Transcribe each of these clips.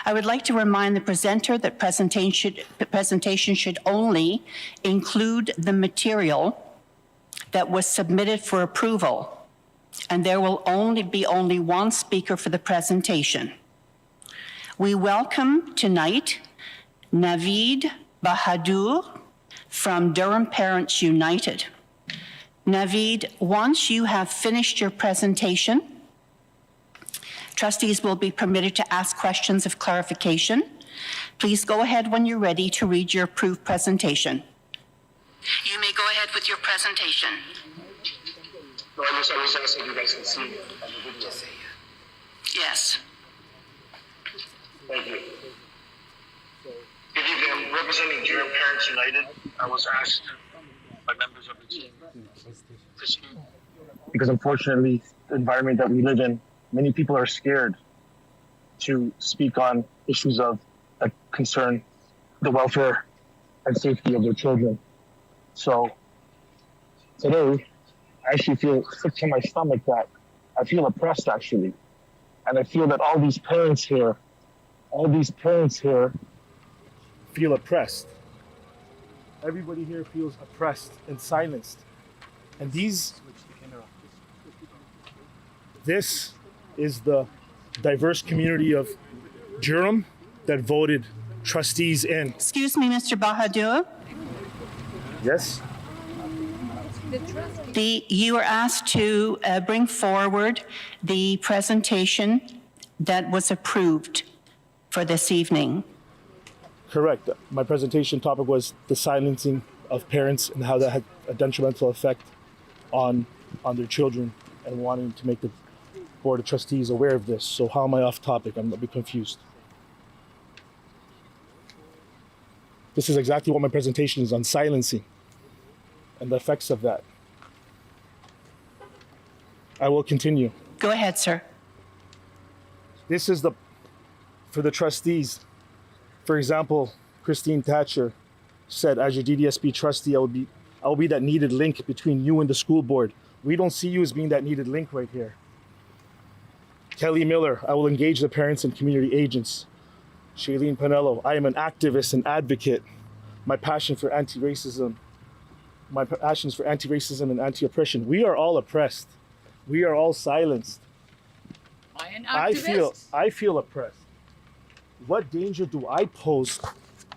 I would like to remind the presenter that presentation should only include the material that was submitted for approval, and there will only be one speaker for the presentation. We welcome tonight Naveed Ali from Durham Parents United. Naveed, once you have finished your presentation, trustees will be permitted to ask questions of clarification. Please go ahead when you're ready to read your approved presentation. You may go ahead with your presentation. No, I was asking if you guys can see me on the video. Yes. Thank you. Good evening. I'm representing Durham Parents United. I was asked by members of the team to speak. Because unfortunately, the environment that we live in, many people are scared to speak on issues that concern the welfare and safety of their children. So today, I actually feel sick to my stomach that I feel oppressed, actually. And I feel that all these parents here feel oppressed. Everybody here feels oppressed and silenced. And this is the diverse community of Durham that voted trustees in. Excuse me, Mr. Bahadur. Yes? You were asked to bring forward the presentation that was approved for this evening. Correct. My presentation topic was the silencing of parents and how that had a detrimental effect on their children, and wanting to make the Board of Trustees aware of this. So how am I off topic? I'm a bit confused. This is exactly what my presentation is on: silencing and the effects of that. I will continue. Go ahead, sir. This is for the trustees. For example, Christine Thatcher said, as your DDSB trustee, I will be that needed link between you and the school board. We don't see you as being that needed link right here. Kelly Miller, I will engage the parents and community agents. Shailene Pinello, I am an activist and advocate. My passion for anti-racism and anti-oppression. We are all oppressed. We are all silenced. I feel oppressed. What danger do I pose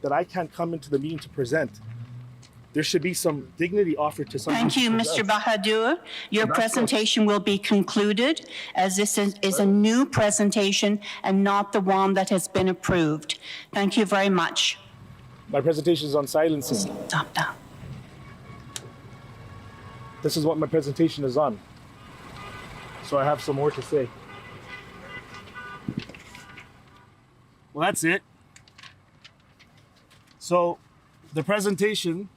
that I can't come into the meeting to present? There should be some dignity offered to someone. Thank you, Mr. Bahadur. Your presentation will be concluded, as this is a new presentation and not the one that has been approved. Thank you very much. My presentation is on silencing. Stop that. This is what my presentation is on. So I have some more to say. Well, that's it. So the presentation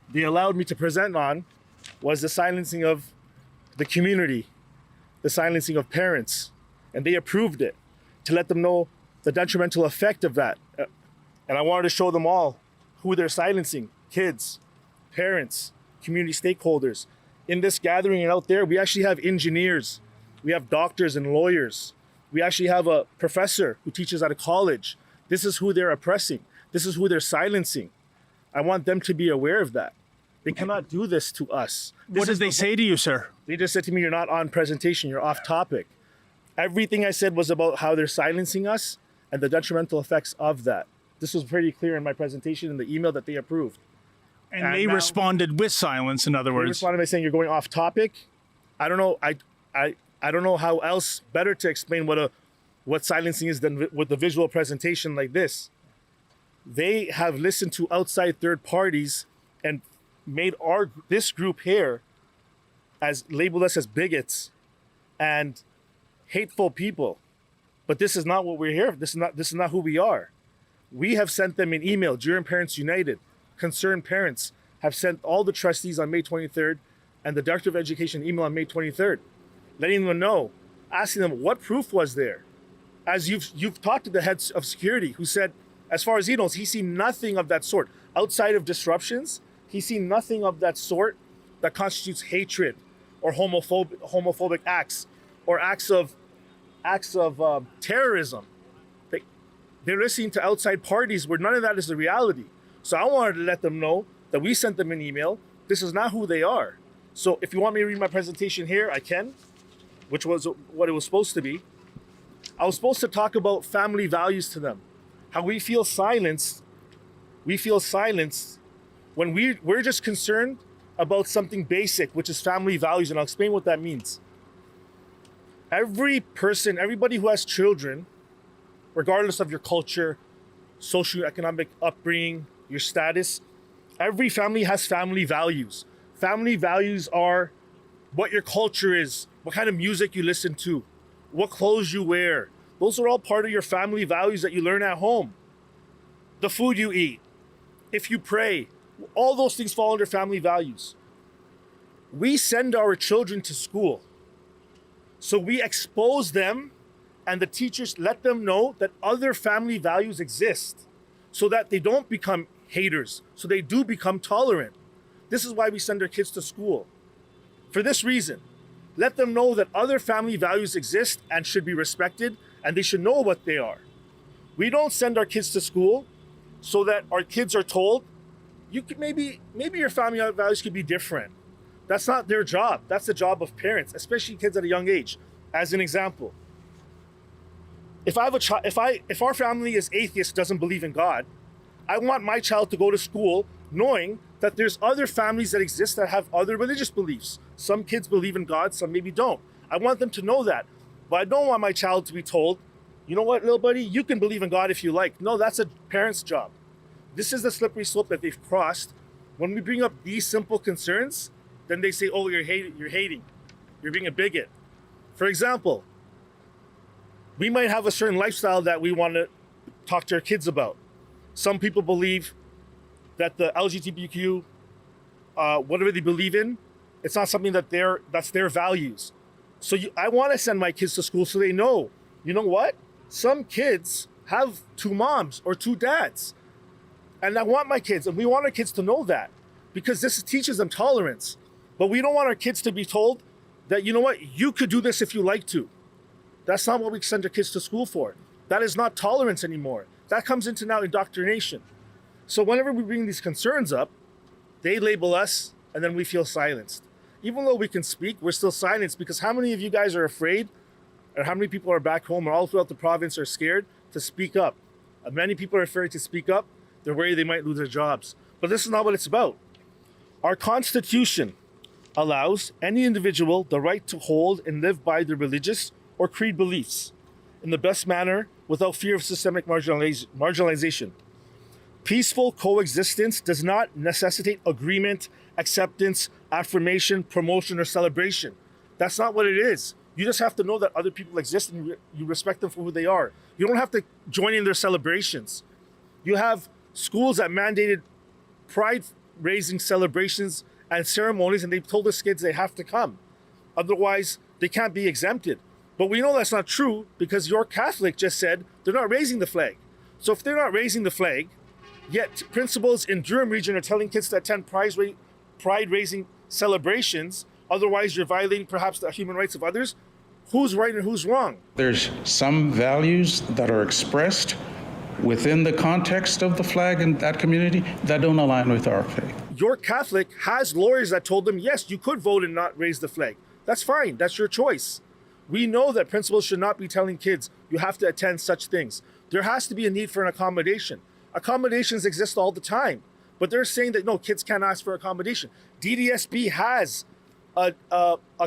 they allowed me to present on was the silencing of the community, the silencing of parents, and they approved it to let them know the detrimental effect of that. And I wanted to show them all who they're silencing: kids, parents, community stakeholders. In this gathering and out there, we actually have engineers, we have doctors and lawyers. We actually have a professor who teaches at a college. This is who they're oppressing. This is who they're silencing. I want them to be aware of that. They cannot do this to us. What did they say to you, sir? They just said to me, you're not on presentation, you're off topic. Everything I said was about how they're silencing us and the detrimental effects of that. This was pretty clear in my presentation in the email that they approved. And they responded with silence, in other words. They responded by saying, you're going off topic. I don't know. I don't know how else better to explain what silencing is than with the visual presentation like this. They have listened to outside third parties and made this group here labeled us as bigots and hateful people. But this is not what we're here. This is not who we are. We have sent them an email. Durham Parents United, concerned parents, have sent all the trustees on May 23rd and the Director of Education email on May 23rd, letting them know, asking them what proof was there. As you've talked to the heads of security, who said, as far as he knows, he's seen nothing of that sort. Outside of disruptions, he's seen nothing of that sort that constitutes hatred or homophobic acts or acts of terrorism. they're listening to outside parties where none of that is the reality. So I wanted to let them know that we sent them an email. This is not who they are. So if you want me to read my presentation here, I can, which was what it was supposed to be. I was supposed to talk about family values to them, how we feel silenced. We feel silenced when we're just concerned about something basic, which is family values, and I'll explain what that means. Every person, everybody who has children, regardless of your culture, socioeconomic upbringing, your status, every family has family values. Family values are what your culture is, what kind of music you listen to, what clothes you wear. Those are all part of your family values that you learn at home. The food you eat, if you pray, all those things fall under family values. We send our children to school, so we expose them, and the teachers let them know that other family values exist so that they don't become haters, so they do become tolerant. This is why we send our kids to school. For this reason, let them know that other family values exist and should be respected, and they should know what they are. We don't send our kids to school so that our kids are told, you could maybe your family values could be different. That's not their job. That's the job of parents, especially kids at a young age. As an example, if I have a child, if our family is atheist, doesn't believe in God, I want my child to go to school knowing that there's other families that exist that have other religious beliefs. Some kids believe in God, some maybe don't. I want them to know that. But I don't want my child to be told, you know what, little buddy, you can believe in God if you like. No, that's a parent's job. This is the slippery slope that they've crossed. When we bring up these simple concerns, then they say, oh, you're hating, you're being a bigot. For example, we might have a certain lifestyle that we want to talk to our kids about. Some people believe that the LGBTQ, whatever they believe in, it's not something that's their values. So I want to send my kids to school so they know, you know what? Some kids have two moms or two dads. And I want my kids, and we want our kids to know that, because this teaches them tolerance. But we don't want our kids to be told that, you know what, you could do this if you like to. That's not what we send our kids to school for. That is not tolerance anymore. That comes into now indoctrination. So whenever we bring these concerns up, they label us, and then we feel silenced. Even though we can speak, we're still silenced, because how many of you guys are afraid, or how many people are back home or all throughout the province are scared to speak up? Many people are afraid to speak up. They're worried they might lose their jobs. But this is not what it's about. Our Constitution allows any individual the right to hold and live by their religious or creed beliefs in the best manner without fear of systemic marginalization. Peaceful coexistence does not necessitate agreement, acceptance, affirmation, promotion, or celebration. That's not what it is. You just have to know that other people exist and you respect them for who they are. You don't have to join in their celebrations. You have schools that mandated pride-raising celebrations and ceremonies, and they've told us kids they have to come. Otherwise, they can't be exempted. But we know that's not true, because your Catholic just said they're not raising the flag. So if they're not raising the flag, yet principals in Durham region are telling kids to attend pride-raising celebrations, otherwise you're violating perhaps the human rights of others, who's right and who's wrong? There's some values that are expressed within the context of the flag in that community that don't align with our faith. Your Catholic has lawyers that told them, yes, you could vote and not raise the flag. That's fine. That's your choice. We know that principals should not be telling kids you have to attend such things. There has to be a need for an accommodation. Accommodations exist all the time, but they're saying that no, kids can't ask for accommodation. DDSB has a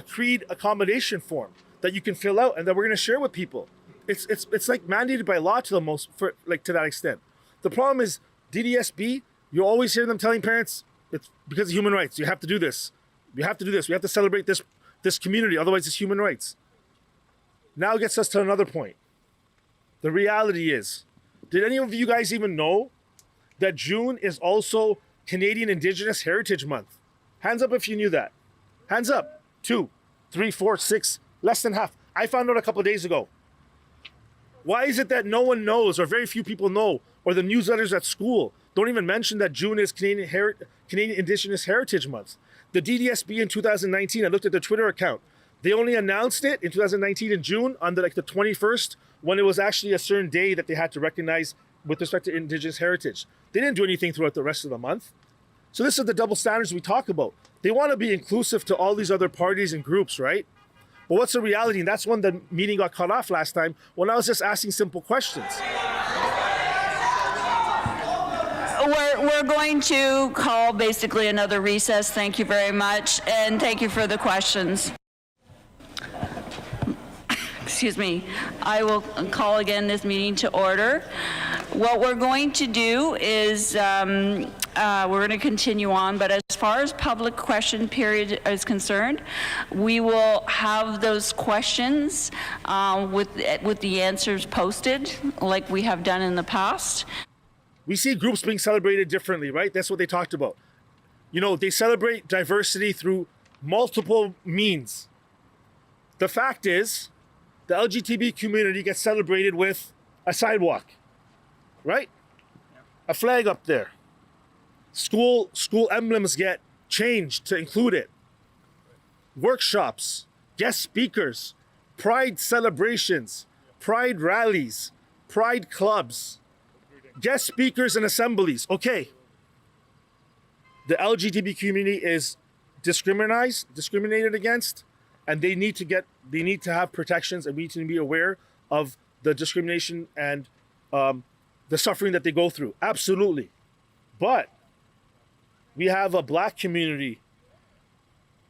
creed accommodation form that you can fill out and that we're going to share with people. It's like mandated by law to to that extent. The problem is DDSB, you always hear them telling parents, it's because of human rights. You have to do this. You have to do this. We have to celebrate this community. Otherwise, it's human rights. Now it gets us to another point. The reality is, did any of you guys even know that June is also Canadian Indigenous Heritage Month? Hands up if you knew that. Hands up. 2, 3, 4, 6, less than half. I found out a couple of days ago. Why is it that no one knows, or very few people know, or the newsletters at school don't even mention that June is Canadian Indigenous Heritage Month? The DDSB in 2019, I looked at their Twitter account. They only announced it in 2019 in June on the 21st when it was actually a certain day that they had to recognize with respect to Indigenous heritage. They didn't do anything throughout the rest of the month. So this is the double standards we talk about. They want to be inclusive to all these other parties and groups, right? But what's the reality? And that's when the meeting got cut off last time, when I was just asking simple questions. We're going to call basically another recess. Thank you very much, and thank you for the questions. Excuse me. I will call again this meeting to order. What we're going to do is we're going to continue on, but as far as public question period is concerned, we will have those questions with the answers posted like we have done in the past. We see groups being celebrated differently, right? That's what they talked about. You know, they celebrate diversity through multiple means. The fact is, the LGBT community gets celebrated with a sidewalk, right? A flag up there. School emblems get changed to include it. Workshops, guest speakers, pride celebrations, pride rallies, pride clubs, guest speakers and assemblies. Okay. The LGBT community is discriminated against, and they need to have protections, and we need to be aware of the discrimination and the suffering that they go through. Absolutely. But we have a Black community.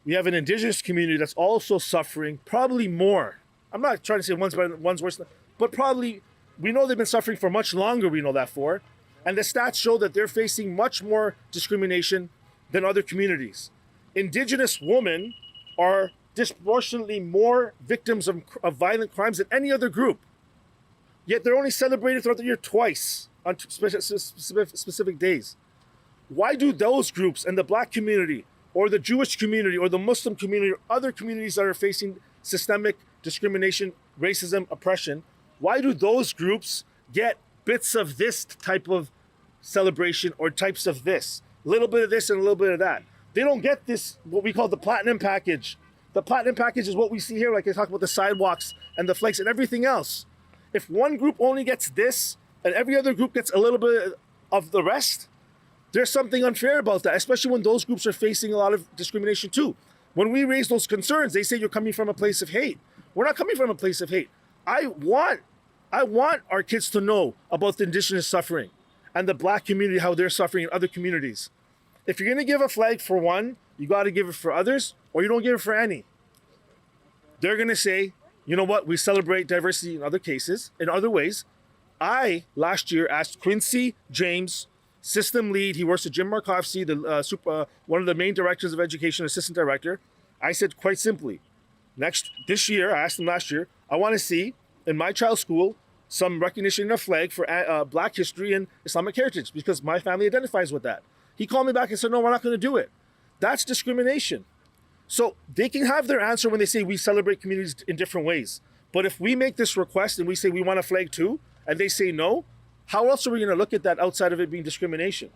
We have an Indigenous community that's also suffering, probably more. I'm not trying to say one's better, one's worse, but probably we know they've been suffering for much longer, we know that for. And the stats show that they're facing much more discrimination than other communities. Indigenous women are disproportionately more victims of violent crimes than any other group. Yet they're only celebrated throughout the year twice on specific days. Why do those groups and the Black community or the Jewish community or the Muslim community or other communities that are facing systemic discrimination, racism, oppression, why do those groups get bits of this type of celebration or types of this? A little bit of this and a little bit of that. They don't get this, what we call the platinum package. The platinum package is what we see here, like they talk about the sidewalks and the flags and everything else. If one group only gets this and every other group gets a little bit of the rest, there's something unfair about that, especially when those groups are facing a lot of discrimination too. When we raise those concerns, they say you're coming from a place of hate. We're not coming from a place of hate. I want our kids to know about the Indigenous suffering and the Black community, how they're suffering in other communities. If you're going to give a flag for one, you got to give it for others, or you don't give it for any. They're going to say, you know what, we celebrate diversity in other cases, in other ways. I, last year, asked Quincy James, system lead, he works with Jim Markovsky, one of the main directors of education, assistant director. I said quite simply, this year, I asked him last year, I want to see in my child's school some recognition of flag for Black history and Islamic heritage because my family identifies with that. He called me back and said, no, we're not going to do it. That's discrimination. So they can have their answer when they say we celebrate communities in different ways. But if we make this request and we say we want a flag too, and they say no, how else are we going to look at that outside of it being discrimination?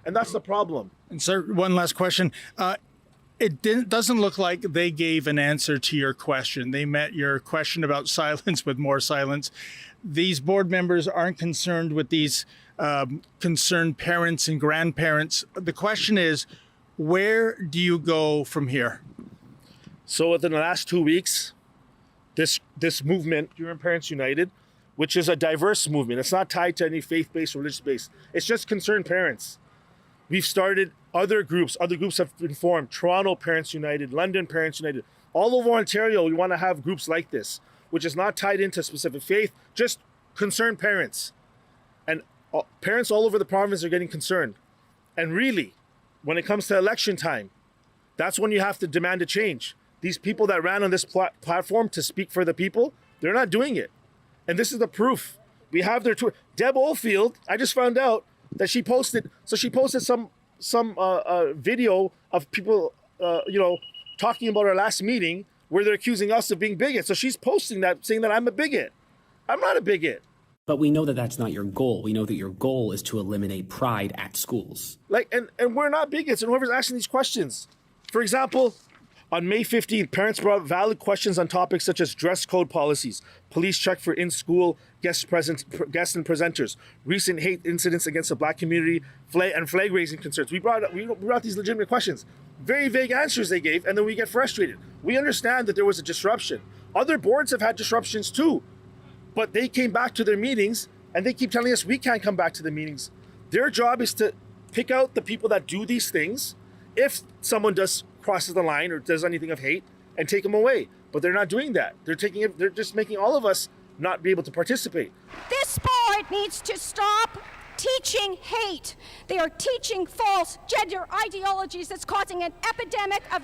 And that's the problem. And sir, one last question. Doesn't look like they gave an answer to your question. They met your question about silence with more silence. These board members aren't concerned with these concerned parents and grandparents. The question is, where do you go from here? So within the last 2 weeks, this movement, Durham Parents United, which is a diverse movement. It's not tied to any faith-based or religious-based. It's just concerned parents. We've started other groups. Other groups have been formed. Toronto Parents United, London Parents United. All over Ontario, we want to have groups like this, which is not tied into specific faith, just concerned parents. And parents all over the province are getting concerned. And really, when it comes to election time, that's when you have to demand a change. These people that ran on this platform to speak for the people, they're not doing it. And this is the proof. We have their tour. Deb Oldfield, I just found out that she posted some video of people, talking about our last meeting where they're accusing us of being bigots. So she's posting that, saying that I'm a bigot. I'm not a bigot. But we know that that's not your goal. We know that your goal is to eliminate pride at schools. And we're not bigots, and whoever's asking these questions. For example, On May 15th, parents brought valid questions on topics such as dress code policies, police check for in-school guests and presenters, recent hate incidents against the Black community, and flag-raising concerns. We brought these legitimate questions. Very vague answers they gave, and then we get frustrated. We understand that there was a disruption. Other boards have had disruptions too, but they came back to their meetings, and they keep telling us we can't come back to the meetings. Their job is to pick out the people that do these things. If someone crosses the line or does anything of hate, and take them away. But they're not doing that. They're just making all of us not be able to participate. This board needs to stop teaching hate. They are teaching false gender ideologies that's causing an epidemic of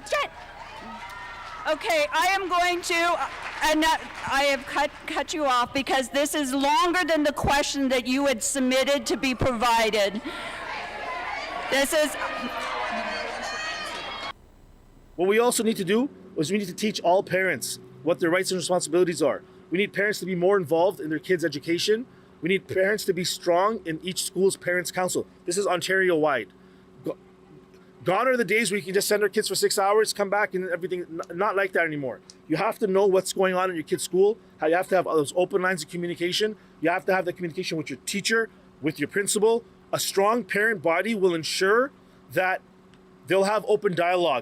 Okay, I am going to, I have cut you off because this is longer than the question that you had submitted to be provided. This is... What we also need to do is we need to teach all parents what their rights and responsibilities are. We need parents to be more involved in their kids' education. We need parents to be strong in each school's parents' council. This is Ontario-wide. Gone are the days where you can just send our kids for 6 hours, come back, and everything. Not like that anymore. You have to know what's going on in your kid's school, how you have to have those open lines of communication. You have to have the communication with your teacher, with your principal. A strong parent body will ensure that they'll have open dialogue.